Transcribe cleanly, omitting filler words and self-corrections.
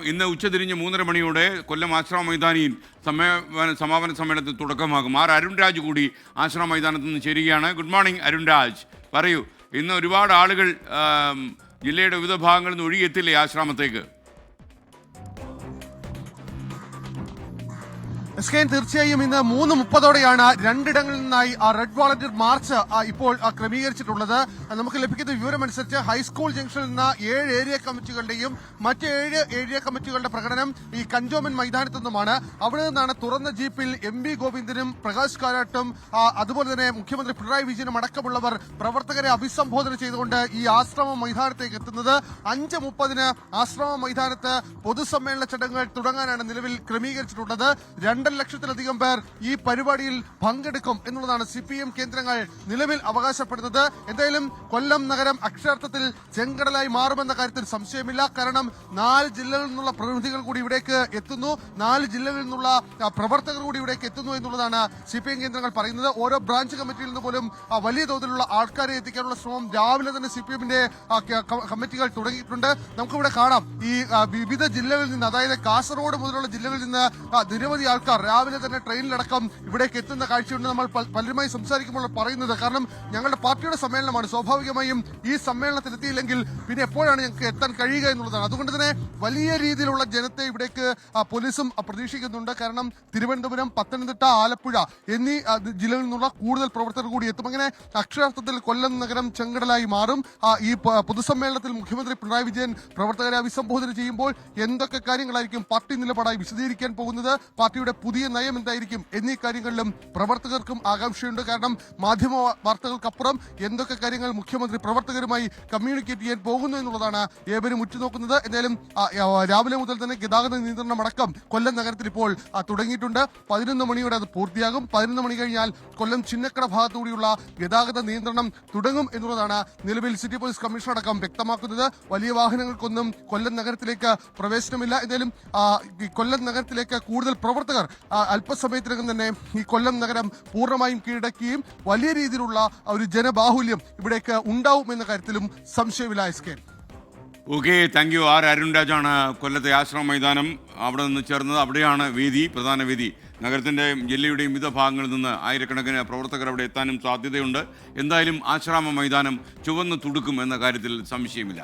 ഇന്ന് ഉച്ചതിരിഞ്ഞ് 3:30 മണിയോടെ കൊല്ലം ആശ്രമ മൈതാനിയിൽ സമാപന സമ്മേളനത്തിൽ തുടക്കമാകും. അരുൺ രാജ് കൂടി ആശ്രമ മൈതാനത്ത് നിന്ന് ചേരുകയാണ്. ഗുഡ് മോർണിംഗ് അരുൺ രാജ്, പറയൂ, ഇന്ന് ഒരുപാട് ആളുകൾ ജില്ലയുടെ വിവിധ ഭാഗങ്ങളിൽ നിന്ന് ഒഴുകിയെത്തില്ലേ ആശ്രമത്തേക്ക്? തീർച്ചയായും ഇന്ന് 3:30 രണ്ടിടങ്ങളിൽ നിന്നായി റെഡ് വാളണ്ടിയർ മാർച്ച് ഇപ്പോൾ ക്രമീകരിച്ചിട്ടുള്ളത്. നമുക്ക് ലഭിക്കുന്ന വിവരമനുസരിച്ച് ഹൈസ്കൂൾ ജംഗ്ഷനിൽ നിന്ന് 7 ഏരിയ കമ്മിറ്റികളുടെയും മറ്റ് 7 ഏരിയ കമ്മിറ്റികളുടെ പ്രകടനം ഈ കന്റോൺമെന്റ് മൈതാനത്തു നിന്നുമാണ്. അവിടെ നിന്നാണ് തുറന്ന ജീപ്പിൽ MP ഗോവിന്ദനും പ്രകാശ് കാരാട്ടും അതുപോലെ തന്നെ മുഖ്യമന്ത്രി പിണറായി വിജയനും അടക്കമുള്ളവർ പ്രവർത്തകരെ അഭിസംബോധന ചെയ്തുകൊണ്ട് ഈ ആശ്രമ മൈതാനത്തേക്ക് എത്തുന്നത്. 5:30 ആശ്രമ മൈതാനത്ത് പൊതുസമ്മേളന ചടങ്ങുകൾ തുടങ്ങാനാണ് നിലവിൽ ക്രമീകരിച്ചിട്ടുള്ളത്. 2 ലക്ഷത്തിലധികം പേർ ഈ പരിപാടിയിൽ പങ്കെടുക്കും എന്നുള്ളതാണ് CPM കേന്ദ്രങ്ങൾ നിലവിൽ അവകാശപ്പെടുന്നത്. എന്തായാലും കൊല്ലം നഗരം അക്ഷരാർത്ഥത്തിൽ ചെങ്കടലായി മാറുമെന്ന കാര്യത്തിൽ സംശയമില്ല. കാരണം 4 ജില്ലകളിൽ നിന്നുള്ള പ്രതിനിധികൾ കൂടി ഇവിടേക്ക് എത്തുന്നു, 4 ജില്ലകളിൽ നിന്നുള്ള പ്രവർത്തകർ കൂടി ഇവിടേക്ക് എത്തുന്നു എന്നുള്ളതാണ് CPM കേന്ദ്രങ്ങൾ പറയുന്നത്. ഓരോ ബ്രാഞ്ച് കമ്മിറ്റിയിൽ നിന്ന് പോലും വലിയ തോതിലുള്ള ആൾക്കാരെ എത്തിക്കാനുള്ള ശ്രമം രാവിലെ തന്നെ CPMന്റെ കമ്മിറ്റികൾ തുടങ്ങിയിട്ടുണ്ട്. നമുക്കിവിടെ കാണാം ഈ വിവിധ ജില്ലകളിൽ നിന്ന്, അതായത് കാസർഗോഡ് മുതലുള്ള ജില്ലകളിൽ നിന്ന് നിരവധി ആൾക്കാർ രാവിലെ തന്നെ ട്രെയിനിലടക്കം ഇവിടേക്ക് എത്തുന്ന കാഴ്ചയുണ്ട്. നമ്മൾ പലരുമായി സംസാരിക്കുമ്പോൾ പറയുന്നത്, കാരണം ഞങ്ങളുടെ പാർട്ടിയുടെ സമ്മേളനമാണ്, സ്വാഭാവികമായും ഈ സമ്മേളനത്തിൽ എത്തിയില്ലെങ്കിൽ പിന്നെ എപ്പോഴാണ് ഞങ്ങൾക്ക് എത്താൻ കഴിയുക എന്നുള്ളതാണ്. അതുകൊണ്ട് തന്നെ വലിയ രീതിയിലുള്ള ജനത്തെ ഇവിടേക്ക് പോലീസും പ്രതീക്ഷിക്കുന്നുണ്ട്. കാരണം തിരുവനന്തപുരം, പത്തനംതിട്ട, ആലപ്പുഴ എന്നീ ജില്ലകളിൽ നിന്നുള്ള കൂടുതൽ പ്രവർത്തകർ കൂടി എത്തും. അങ്ങനെ അക്ഷരാർത്ഥത്തിൽ കൊല്ലം നഗരം ചെങ്കടലായി മാറും. ഈ പൊതുസമ്മേളനത്തിൽ മുഖ്യമന്ത്രി പിണറായി വിജയൻ പ്രവർത്തകരെ അഭിസംബോധന ചെയ്യുമ്പോൾ എന്തൊക്കെ കാര്യങ്ങളായിരിക്കും പാർട്ടി നിലപാടായി വിശദീകരിക്കാൻ പോകുന്നത്, പാർട്ടിയുടെ പുതിയ നയം എന്തായിരിക്കും എന്നീ കാര്യങ്ങളിലും പ്രവർത്തകർക്കും ആകാംക്ഷയുണ്ട്. കാരണം മാധ്യമ വാർത്തകൾക്കപ്പുറം എന്തൊക്കെ കാര്യങ്ങൾ മുഖ്യമന്ത്രി പ്രവർത്തകരുമായി കമ്മ്യൂണിക്കേറ്റ് ചെയ്യാൻ പോകുന്നു എന്നുള്ളതാണ് ഏവരും ഉറ്റുനോക്കുന്നത്. എന്തായാലും രാവിലെ മുതൽ തന്നെ ഗതാഗത നിയന്ത്രണം അടക്കം കൊല്ലം നഗരത്തിൽ ഇപ്പോൾ തുടങ്ങിയിട്ടുണ്ട്. 11 മണിയോടെ അത് പൂർത്തിയാകും. 11 മണി കഴിഞ്ഞാൽ കൊല്ലം ചിന്നക്കട ഭാഗത്തുകൂടിയുള്ള ഗതാഗത നിയന്ത്രണം തുടങ്ങും എന്നുള്ളതാണ് നിലവിൽ സിറ്റി പോലീസ് കമ്മീഷണർ അടക്കം വ്യക്തമാക്കുന്നത്. വലിയ വാഹനങ്ങൾക്കൊന്നും കൊല്ലം നഗരത്തിലേക്ക് പ്രവേശനമില്ല. എന്തായാലും കൊല്ലം നഗരത്തിലേക്ക് കൂടുതൽ പ്രവർത്തകർ അല്പസമയത്തിനകം തന്നെ ഈ കൊല്ലം നഗരം പൂർണ്ണമായും കീഴടക്കുകയും വലിയ രീതിയിലുള്ള ഒരു ജനബാഹുല്യം ഇവിടേക്ക് ഉണ്ടാവും എന്ന കാര്യത്തിലും സംശയമില്ല. Okay, thank you. അരുൺ രാജാണ് കൊല്ലത്തെ ആശ്രമ മൈതാനം അവിടെ നിന്ന് ചേർന്നത്. അവിടെയാണ് വേദി, പ്രധാന വേദി. നഗരത്തിൻ്റെയും ജില്ലയുടെയും വിവിധ ഭാഗങ്ങളിൽ നിന്ന് ആയിരക്കണക്കിന് പ്രവർത്തകർ അവിടെ എത്താനും സാധ്യതയുണ്ട്. എന്തായാലും ആശ്രമ മൈതാനം ചുവന്നു തുടുക്കും എന്ന കാര്യത്തിൽ സംശയമില്ല.